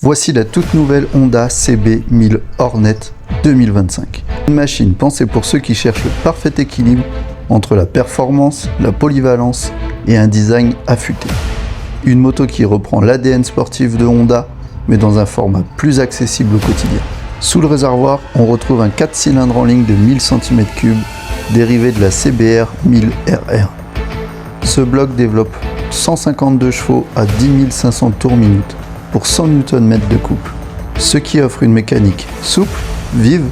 Voici la toute nouvelle Honda CB1000 Hornet 2025. Une machine pensée pour ceux qui cherchent le parfait équilibre entre la performance, la polyvalence et un design affûté. Une moto qui reprend l'ADN sportif de Honda, mais dans un format plus accessible au quotidien. Sous le réservoir, on retrouve un 4 cylindres en ligne de 1000 cm3, dérivé de la CBR 1000RR. Ce bloc développe 152 chevaux à 10 500 tours minute pour 100 Nm de couple, ce qui offre une mécanique souple, vive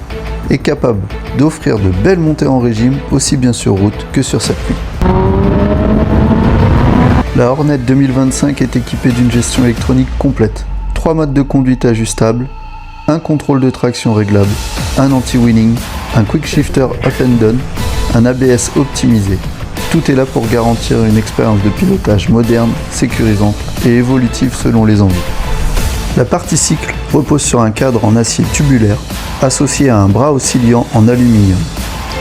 et capable d'offrir de belles montées en régime aussi bien sur route que sur circuit. La Hornet 2025 est équipée d'une gestion électronique complète, 3 modes de conduite ajustables, un contrôle de traction réglable, un anti-wheeling, un quick shifter up and down, un ABS optimisé. Tout est là pour garantir une expérience de pilotage moderne, sécurisante et évolutive selon les envies. La partie cycle repose sur un cadre en acier tubulaire associé à un bras oscillant en aluminium.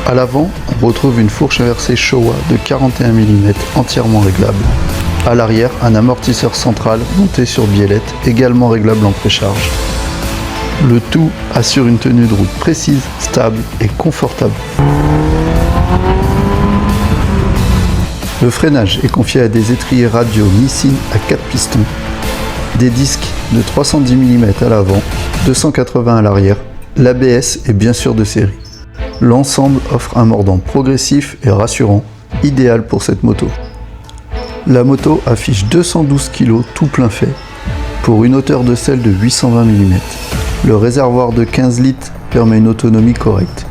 À l'avant, on retrouve une fourche inversée Showa de 41 mm entièrement réglable. À l'arrière, un amortisseur central monté sur biellette, également réglable en précharge. Le tout assure une tenue de route précise, stable et confortable. Le freinage est confié à des étriers radiaux Nissin à 4 pistons, des disques de 310 mm à l'avant, 280 à l'arrière. L'ABS est bien sûr de série. L'ensemble offre un mordant progressif et rassurant, idéal pour cette moto. La moto affiche 212 kg tout plein fait, pour une hauteur de selle de 820 mm. Le réservoir de 15 litres permet une autonomie correcte.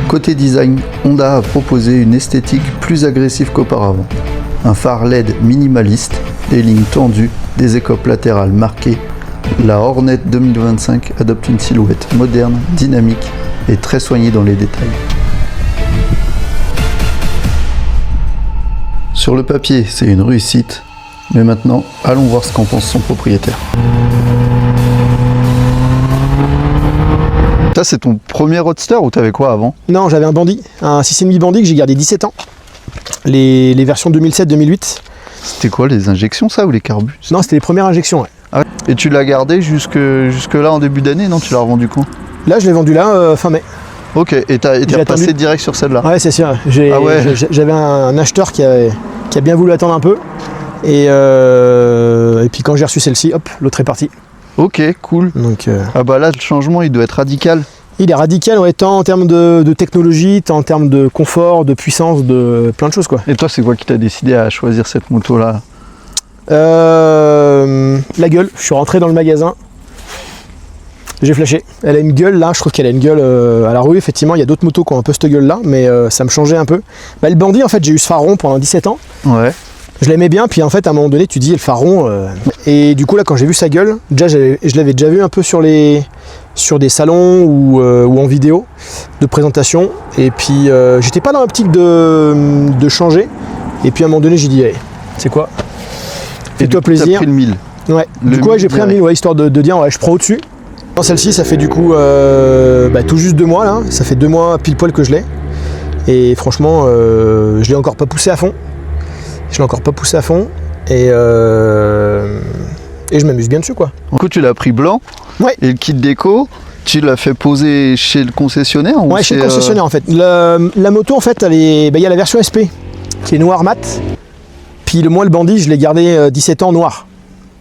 Côté design, Honda a proposé une esthétique plus agressive qu'auparavant. Un phare LED minimaliste, des lignes tendues, des écopes latérales marquées. La Hornet 2025 adopte une silhouette moderne, dynamique et très soignée dans les détails. Sur le papier, c'est une réussite, mais maintenant, allons voir ce qu'en pense son propriétaire. Ça, c'est ton premier roadster ou t'avais quoi avant? Non, j'avais un Bandit, un 6,5 Bandit que j'ai gardé 17 ans. Les versions 2007-2008. C'était quoi, les injections ça ou les carbus? Non, c'était les premières injections, ouais. Ah, et tu l'as gardé jusque là en début d'année, non? Tu l'as revendu quand? Là, je l'ai vendu là, fin mai. Ok, et t'es repassé direct sur celle-là? Ouais, c'est sûr. J'avais un acheteur qui a bien voulu attendre un peu. Et puis quand j'ai reçu celle-ci, hop, l'autre est parti. Ok, cool. Donc, ah bah là, le changement, il doit être radical. Il est radical, ouais, tant en termes de technologie, tant en termes de confort, de puissance, de plein de choses, quoi. Et toi, c'est quoi qui t'a décidé à choisir cette moto-là? La gueule. Je suis rentré dans le magasin. J'ai flashé. Elle a une gueule là, je trouve qu'elle a une gueule à la rue. Effectivement, il y a d'autres motos qui ont un peu cette gueule là, mais ça me changeait un peu. Bah, le Bandit, en fait, j'ai eu ce phare rond pendant 17 ans. Ouais. Je l'aimais bien, puis en fait, à un moment donné, tu dis, le phare rond. Et du coup, là, quand j'ai vu sa gueule, déjà, je l'avais déjà vu un peu sur des salons ou en vidéo de présentation. Et puis, j'étais pas dans l'optique de changer. Et puis, à un moment donné, j'ai dit, hey, c'est quoi? Fais-toi plaisir. T'as pris le 1000. Ouais. Du coup, ouais, j'ai pris un 1000, ouais, histoire de dire, ouais, je prends au-dessus. Celle-ci, ça fait du coup tout juste 2 mois là. Ça fait 2 mois pile poil que je l'ai. Et franchement, je l'ai encore pas poussé à fond. Et je m'amuse bien dessus, quoi. Du coup, tu l'as pris blanc. Ouais. Et le kit déco, tu l'as fait poser chez le concessionnaire? Ouais, chez le concessionnaire en fait. La moto en fait, il y a la version SP qui est noir mat. Puis le Bandit, je l'ai gardé 17 ans noir.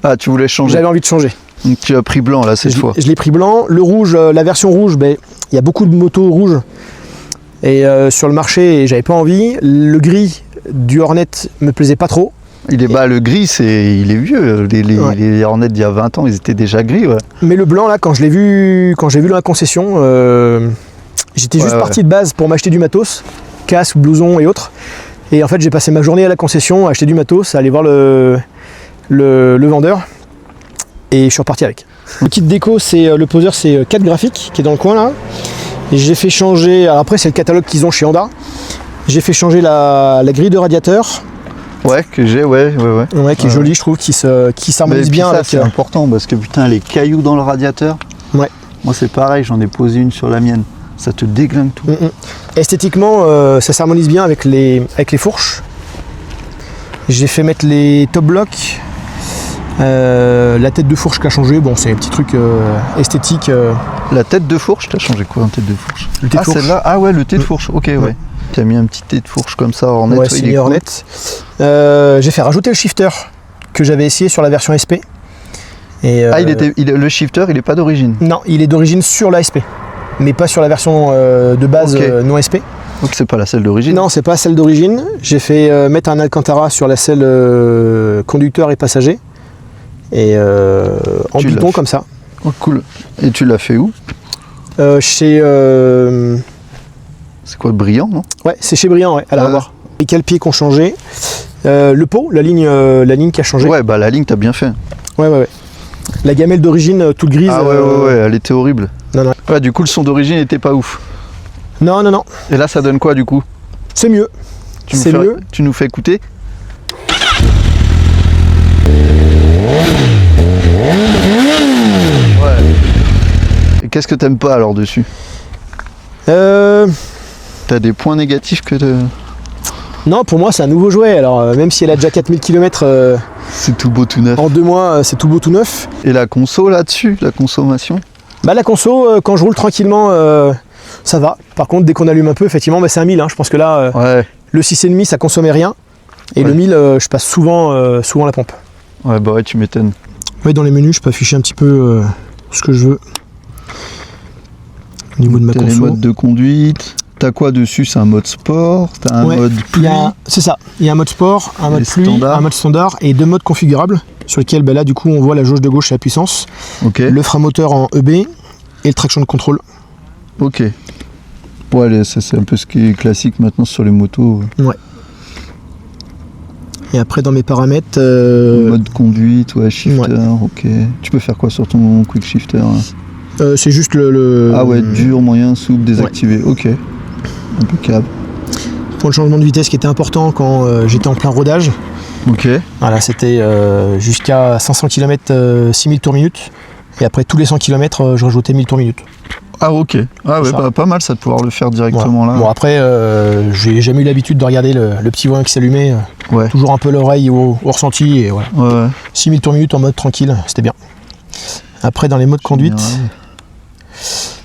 Ah, tu voulais changer? J'avais envie de changer. Donc tu as pris blanc là cette fois? Je l'ai pris blanc. Le rouge, la version rouge, il y a beaucoup de motos rouges et sur le marché, j'avais pas envie. Le gris du Hornet me plaisait pas trop. Le gris, il est vieux. Les Hornets d'il y a 20 ans, ils étaient déjà gris. Ouais. Mais le blanc là, quand j'ai vu la concession, j'étais juste parti de base pour m'acheter du matos, casque, blouson et autres. Et en fait, j'ai passé ma journée à la concession à acheter du matos, à aller voir le vendeur. Et je suis reparti avec. Le kit déco, le poseur, c'est 4 graphiques qui est dans le coin là. Et j'ai fait changer, alors après c'est le catalogue qu'ils ont chez Honda. J'ai fait changer la grille de radiateur. Ouais, que j'ai, ouais, qui est jolie, je trouve, qui s'harmonise bien. Ça, c'est important parce que putain, les cailloux dans le radiateur. Ouais. Moi, c'est pareil, j'en ai posé une sur la mienne. Ça te déglingue tout. Esthétiquement, ça s'harmonise bien avec les fourches. J'ai fait mettre les top blocks La tête de fourche qui a changé, bon c'est un petit truc esthétique. La tête de fourche, t'as changé quoi en tête de fourche? Le thé de fourche. Celle-là. Ah ouais, le thé de fourche, ok, ouais. T'as mis un petit thé de fourche comme ça, Hornet. Ouais, signé Hornet. J'ai fait rajouter le shifter que j'avais essayé sur la version SP. Et, le shifter, il est pas d'origine? Non, il est d'origine sur la SP, mais pas sur la version de base non SP. Donc c'est pas la selle d'origine? Non, c'est pas celle d'origine. J'ai fait mettre un Alcantara sur la selle conducteur et passager. Et en buton comme ça. Oh cool. Et tu l'as fait où? Chez... C'est quoi, Brillant, non? Ouais, c'est chez Brillant, ouais, à la revoir. Les cale-pieds qui ont changé. Le pot, la ligne qui a changé. Ouais, bah la ligne, t'as bien fait. Ouais. La gamelle d'origine, toute grise. Ah ouais, elle était horrible. Non. Ouais, du coup, le son d'origine était pas ouf. Non. Et là, ça donne quoi, du coup? C'est mieux. Mieux. Tu nous fais écouter? Ouais. Et qu'est-ce que t'aimes pas, alors, dessus? T'as des points négatifs que de... Non, pour moi, c'est un nouveau jouet. Alors, même si elle a déjà 4000 km... c'est tout beau, tout neuf. En 2 mois, c'est tout beau, tout neuf. Et la conso, là-dessus, la consommation? Bah, la conso, quand je roule tranquillement, ça va. Par contre, dès qu'on allume un peu, effectivement, bah, c'est un 1000. Je pense que là, le 6,5, ça consommait rien. Et le 1000, je passe souvent la pompe. Ouais, bah ouais, tu m'étonnes. Ouais, dans les menus, je peux afficher un petit peu ce que je veux. Au niveau de ma conso. Les modes de conduite. T'as quoi dessus? C'est un mode sport? T'as un mode pluie? C'est ça. Il y a un mode sport, un mode pluie, un mode standard et 2 modes configurables sur lesquels là du coup on voit la jauge de gauche et la puissance. Le frein moteur en EB et le traction control. Ok. Ouais, c'est un peu ce qui est classique maintenant sur les motos. Ouais. Et après dans mes paramètres... Mode conduite, shifter, ok. Tu peux faire quoi sur ton quick shifter? C'est juste le... Ah ouais, dur, moyen, souple, désactivé, ok. Impeccable. Pour le changement de vitesse qui était important quand j'étais en plein rodage. Ok. Voilà, c'était jusqu'à 500 km, 6000 tours minute. Et après tous les 100 km, je rajoutais 1000 tours minute. Ah ok. Ah ouais, pas mal ça de pouvoir le faire directement là. Bon après, j'ai jamais eu l'habitude de regarder le petit volant qui s'allumait. Toujours un peu l'oreille au ressenti. Et voilà. Ouais. 6000 tours minute en mode tranquille, c'était bien. Après dans les modes conduite...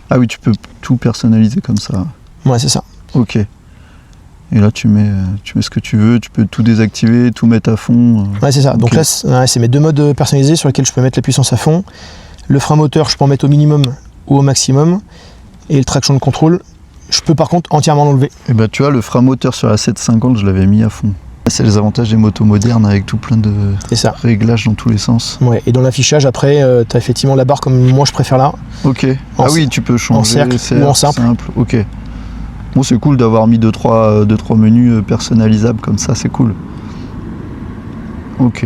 Ah oui, tu peux tout personnaliser comme ça. Ouais, c'est ça. Ok. Et là, tu mets ce que tu veux, tu peux tout désactiver, tout mettre à fond. Ouais, c'est ça. Okay. Donc là, c'est mes 2 modes personnalisés sur lesquels je peux mettre la puissance à fond. Le frein moteur, je peux en mettre au minimum ou au maximum. Et le traction control, je peux par contre entièrement l'enlever. Et bah, tu vois, le frein moteur sur la 750, je l'avais mis à fond. C'est les avantages des motos modernes avec tout plein de réglages dans tous les sens. Ouais, et dans l'affichage, après, tu as effectivement la barre comme moi je préfère là. Ok. Oui, tu peux changer en cercle ou en simple. Ok. Bon, c'est cool d'avoir mis 2-3 menus personnalisables comme ça, c'est cool. Ok.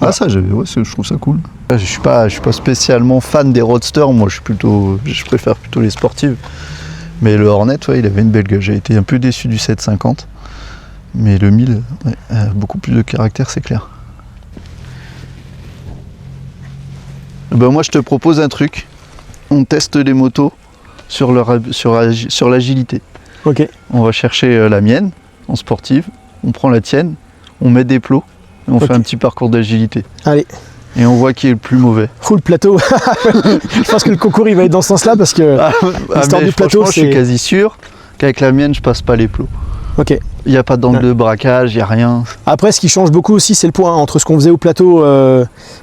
Ah, ça, je trouve ça cool. Je suis pas spécialement fan des roadsters, moi je préfère plutôt les sportives. Mais le Hornet, il avait une belle gueule. J'ai été un peu déçu du 750. Mais le 1000 a beaucoup plus de caractère, c'est clair. Ben moi je te propose un truc. On teste les motos sur l'agilité. Ok. On va chercher la mienne en sportive, on prend la tienne, on met des plots et on fait un petit parcours d'agilité. Allez. Et on voit qui est le plus mauvais. Full plateau. Je pense que le concours il va être dans ce sens-là parce que l'histoire du plateau, je suis quasi sûr qu'avec la mienne je passe pas les plots. Ok. Il n'y a pas d'angle de braquage, il n'y a rien. Après, ce qui change beaucoup aussi, c'est le poids. Entre ce qu'on faisait au plateau,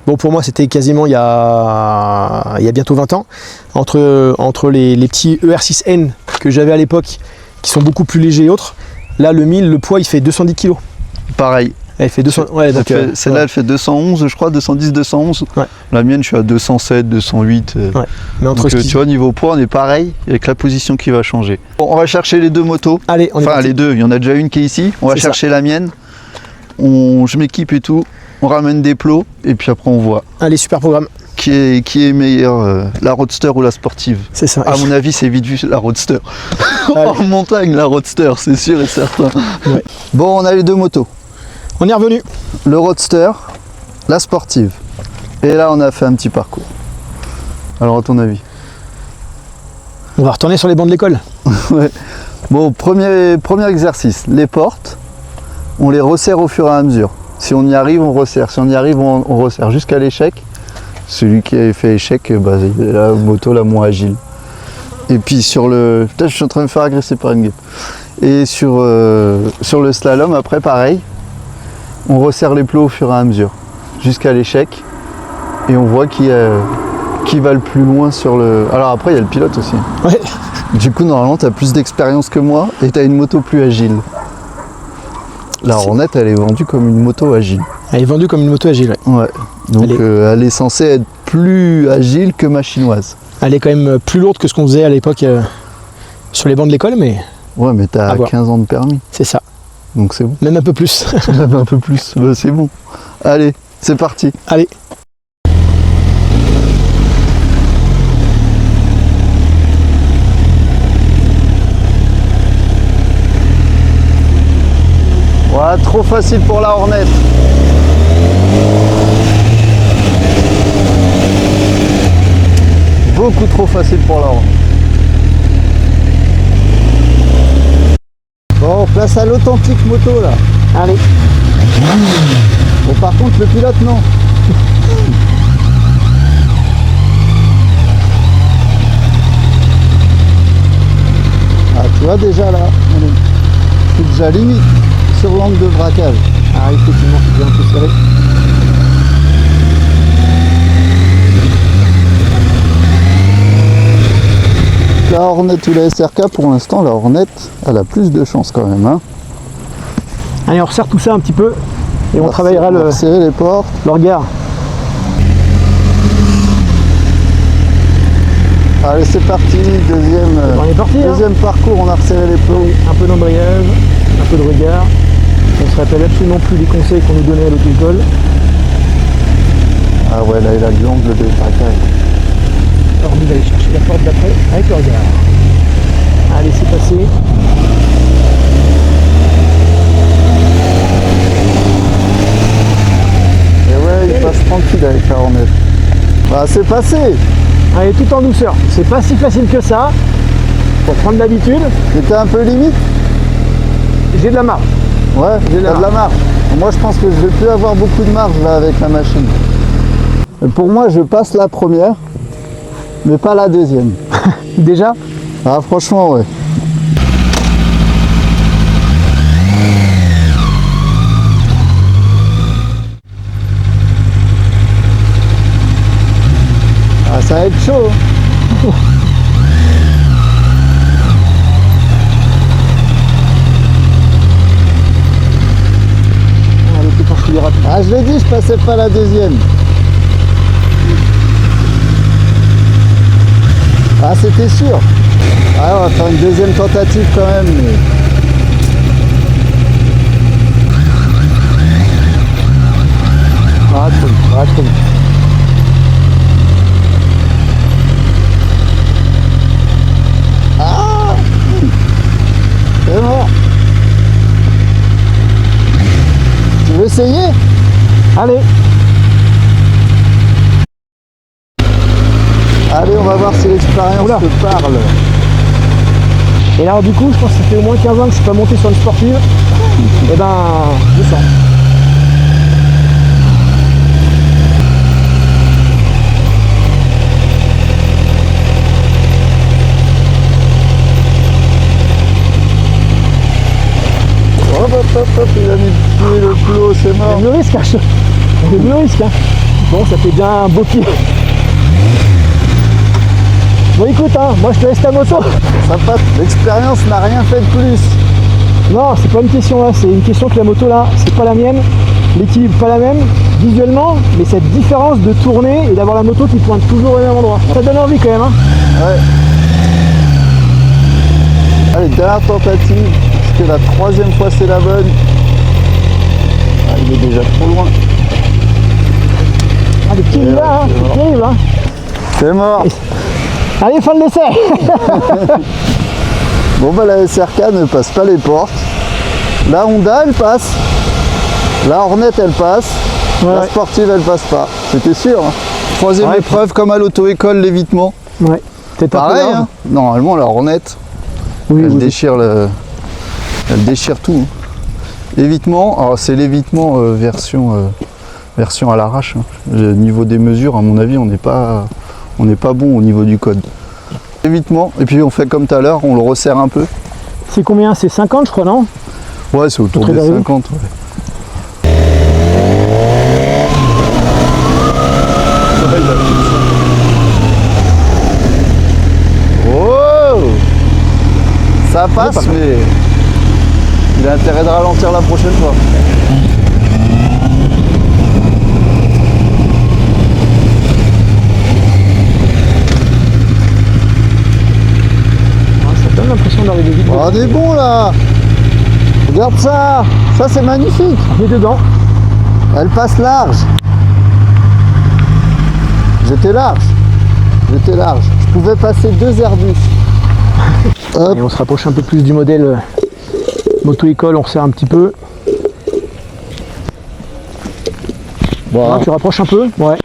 bon pour moi c'était quasiment il y a bientôt 20 ans, entre les petits ER6N que j'avais à l'époque, qui sont beaucoup plus légers et autres, là le 1000, le poids il fait 210 kg. Pareil. Elle fait 200. Ouais, donc celle-là elle fait 211, je crois, 210, 211. Ouais. La mienne, je suis à 207, 208. Ouais. Mais entre donc, tu vois, niveau poids, on est pareil avec la position qui va changer. Bon, on va chercher les 2 motos. Allez, on est parti. Les 2, il y en a déjà une qui est ici. On va chercher la mienne. Je m'équipe et tout. On ramène des plots et puis après on voit. Allez, super programme. Qui est meilleur, la roadster ou la sportive? C'est ça. À mon avis, c'est vite vu la roadster. En montagne, la roadster, c'est sûr et certain. Ouais. Bon, on a les 2 motos. On est revenu. Le roadster, la sportive. Et là, on a fait un petit parcours. Alors, à ton avis? On va retourner sur les bancs de l'école. Ouais. Bon, premier exercice. Les portes, on les resserre au fur et à mesure. Si on y arrive, on resserre. Si on y arrive, on resserre jusqu'à l'échec. Celui qui avait fait échec, bah, il a la moto la moins agile. Et puis sur le... Putain, je suis en train de me faire agresser par une guêpe. Et sur le slalom, après, pareil. On resserre les plots au fur et à mesure. Jusqu'à l'échec. Et on voit qui va le plus loin sur le... Alors après, il y a le pilote aussi. Ouais. Du coup, normalement, tu as plus d'expérience que moi et tu as une moto plus agile. La Hornet, elle est vendue comme une moto agile. Elle est vendue comme une moto agile, ouais. Ouais. Donc elle est censée être plus agile que ma chinoise. Elle est quand même plus lourde que ce qu'on faisait à l'époque sur les bancs de l'école, mais... Ouais, mais t'as 15 ans de permis. C'est ça. Donc c'est bon. Même un peu plus. Même un peu plus. Bah, c'est bon. Allez, c'est parti. Allez. Ouais, trop facile pour la Hornet. Beaucoup trop facile pour la Hornet. Bon, place à l'authentique moto là. Allez. Bon, par contre, le pilote, non. Ah, tu vois déjà là, c'est déjà limite sur l'angle de braquage. Ah, effectivement, c'est un peu serré. La Hornet ou la SRK, pour l'instant, la Hornet, elle a plus de chance quand même. Hein. Allez, on resserre tout ça un petit peu et on travaillera le serrer les portes. Le regard. Allez, c'est parti, On est parti, deuxième parcours, on a resserré les plots. Un peu d'embrayage, un peu de regard. On ne se rappelle absolument plus les conseils qu'on nous donnait à l'auto-école. Ah ouais, là il a l'angle de braquage. Alors on va aller chercher la porte d'après avec le regard. Allez, c'est passé. Et ouais, il passe tranquille avec la Hornet. Bah c'est passé. Allez, tout en douceur. C'est pas si facile que ça. Faut prendre l'habitude. C'était un peu limite. J'ai de la marge. Ouais, j'ai de la marge. Moi je pense que je vais plus avoir beaucoup de marge là avec la machine. Et pour moi je passe la première, mais pas la deuxième. Déjà? Ah franchement ouais. Ah ça va être chaud. Hein. Ah je l'ai dit, je passais pas la deuxième. Ah c'était sûr. Ah on va faire une deuxième tentative quand même. Mais... Ah trop vite, ah trop vite. Ah c'est mort. Tu veux essayer? Allez. Allez, on va voir si l'expérience te parle. Et là, du coup, je pense que ça fait au moins 15 ans que je suis pas monté sur une sportive. Et ben, je sens. Hop, il a mis le plot, c'est mort. Il y a le risque, hein. Il y a le risque, hein. Bon, ça fait bien un beau pied. Bon, écoute, hein, moi je te laisse ta moto. Ça passe, l'expérience n'a rien fait de plus. Non, c'est pas une question là, c'est une question que la moto là, c'est pas la mienne. L'équilibre pas la même, visuellement, mais cette différence de tourner et d'avoir la moto qui pointe toujours au même endroit. Ça donne envie quand même, hein. Ouais. Allez, dernière tentative, parce que la troisième fois c'est la bonne. Ah, il est déjà trop loin. Ah, le pied il va, hein, le pied il va. C'est mort. Allez, fin de l'essai. Bon bah la SRK ne passe pas les portes. La Honda elle passe. La Hornet elle passe. Ouais. La sportive elle passe pas. C'était sûr. Hein. Troisième épreuve comme à l'auto-école, l'évitement. Ouais. T'es pas pareil. Hein. Normalement la Hornet, oui, elle déchire le. Elle déchire tout. Hein. Évitement, alors c'est l'évitement version à l'arrache. Hein. Le niveau des mesures, à mon avis, on n'est pas bon au niveau du code. Évitement, et puis on fait comme tout à l'heure, on le resserre un peu. C'est combien? C'est 50 je crois, non? Ouais, c'est autour des 50. Ouais. Oh, ça passe, mais il a intérêt de ralentir la prochaine fois. Ça donne l'impression d'arriver vite. On est bon là. Regarde ça, ça c'est magnifique. On est dedans. Elle passe large. J'étais large. Je pouvais passer 2 Airbus. Hop. Et on se rapproche un peu plus du modèle moto-école, on resserre un petit peu. Voilà. Ah, tu rapproches un peu? Ouais.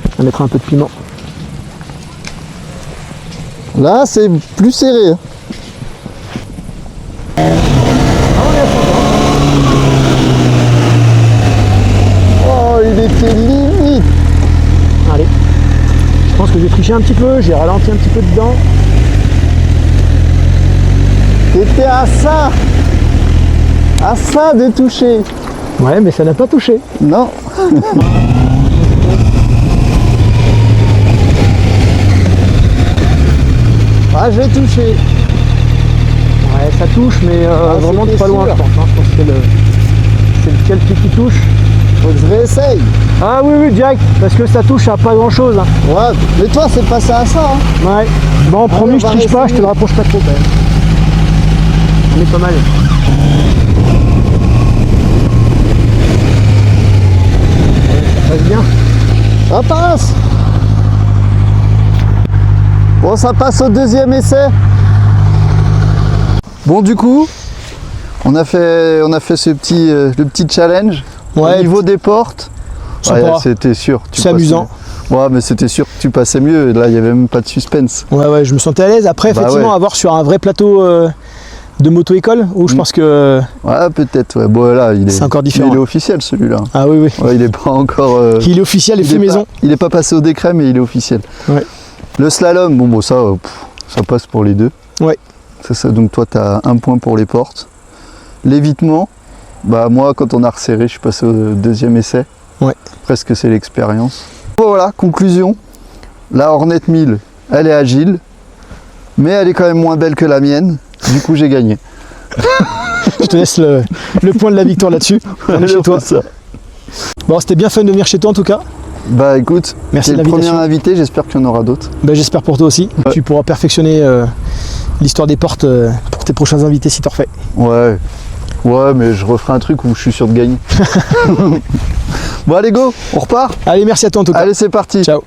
On va mettre un peu de piment. Là c'est plus serré. Oh, il était limite. Allez. Je pense que j'ai triché un petit peu, j'ai ralenti un petit peu dedans. T'étais à ça de toucher. Ouais, mais ça n'a pas touché. Non. Ah, j'ai touché. Ouais, ça touche, mais vraiment c'était pas loin, je sûr. pense. Hein. Je pense que c'est le pied qui touche. Faut que je réessaye. Ah oui, direct, parce que ça touche à pas grand chose. Hein. Ouais, mais toi c'est passé à ça. Hein. Ouais. Bon, promis, on je va triche pas, je te réessayer. le rapproche pas trop quand même. On est pas mal. Ça passe bien. Ça passe. Bon, ça passe au 2e essai. Bon, du coup, on a fait le petit challenge. Ouais, Au niveau des portes, sympa. c'était sûr. C'est amusant. Ouais, mais c'était sûr que tu passais mieux. Là, il n'y avait même pas de suspense. Ouais, je me sentais à l'aise. Après, Bah effectivement, ouais. avoir sur un vrai plateau de moto-école, où je pense que Ouais, peut-être. Ouais. Bon, là, c'est encore différent. Il est officiel celui-là. Ah oui. Ouais, il n'est pas encore. Il est officiel et il fait est maison. pas- il n'est pas passé au décret, mais il est officiel. Ouais. Le slalom, bon, ça, ça passe pour les deux. Ouais. Ça, donc toi, tu as 1 point pour les portes. L'évitement, bah moi, quand on a resserré, je suis passé au 2e essai. Ouais. Presque c'est l'expérience. Bon, voilà, conclusion. La Hornet 1000, elle est agile, mais elle est quand même moins belle que la mienne. Du coup, j'ai gagné. Je te laisse le point de la victoire là-dessus. On est chez toi. Ça. Bon, c'était bien fun de venir chez toi en tout cas. Bah écoute, Merci t'es de le premier l'invitation. invité, j'espère qu'il y en aura d'autres. Ben, j'espère pour toi aussi. Ouais. Tu pourras perfectionner l'histoire des portes pour tes prochains invités si t'en refais. Ouais. Ouais, mais je referai un truc où je suis sûr de gagner. Bon, allez, go, on repart. Allez, merci à toi en tout cas. Allez, c'est parti. Ciao.